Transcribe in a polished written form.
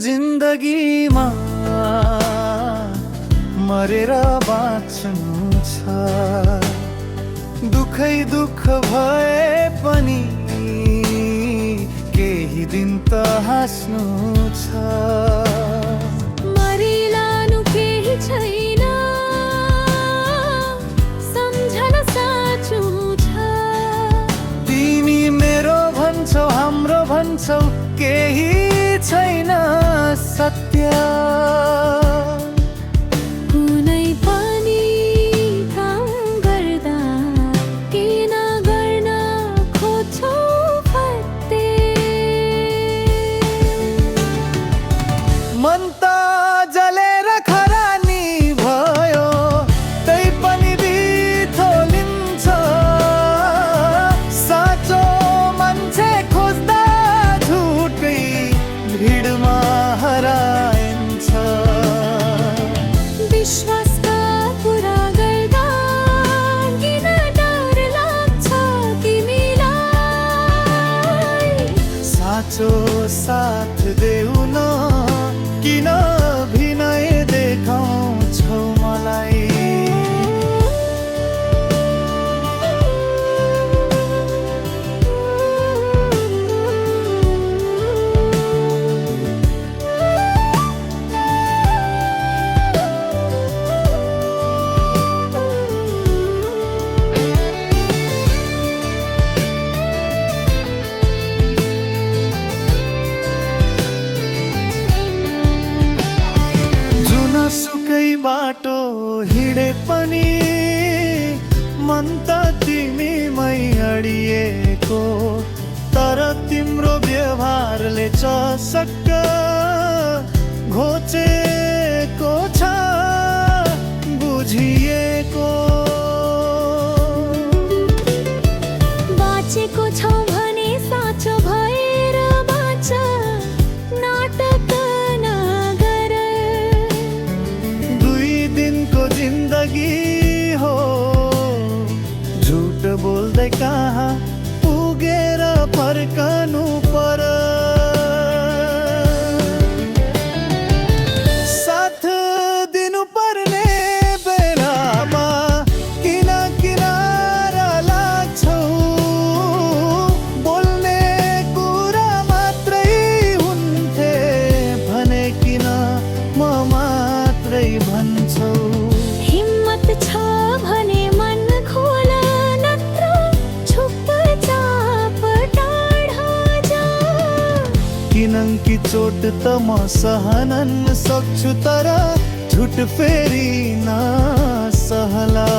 जिन्दगीमा मरेर बाँच्नु छ। दुखै दुख भए पनि केही दिन त हाँस्नु छ। मरिलानु केही छैन, सम्झना साँचो छ। तिमी मेरो भन्छौ, हाम्रो भन्छौ, केही छैन सत्य। कुनै पनि काम गर्दा किन गर्न खोज्छौ फत्ते? मन त जलेर खरानी भयो, तै पनि बिथोलिन्छ। साँचो मान्छे खोज्दा झुटै भिडमा हराइन्छ। विश्वासका कुरा गर्दा किन डर लाग्छ तिमीलाई? साँचो साथ देऊ न, किन भिनय देखाउँछौ मलाई? सुकै बाटो हिँडे पनि मन त तिमीमै अडिएको। तर तिम्रो व्यवहारले चसक्क घोचेको छ बुझिएको। बाँचेको छौ भने साँचो भएर बाँच, नाटक नगर। जिन्दगी हो झुट बोल्दै कहाँ पुगेर फर्कनु पर। साथ दिनु पर्ने बेलामा किन किनारा लाग्छौ? बोल्ने कुरा मात्रै हुन्थे भने किन म मात्रै भन्छौ? छ भने मन खोल, नत्र चुपचाप टाढा जा। किनकी चोट त म सहन सक्छु, तर झुट फेरि नसहला।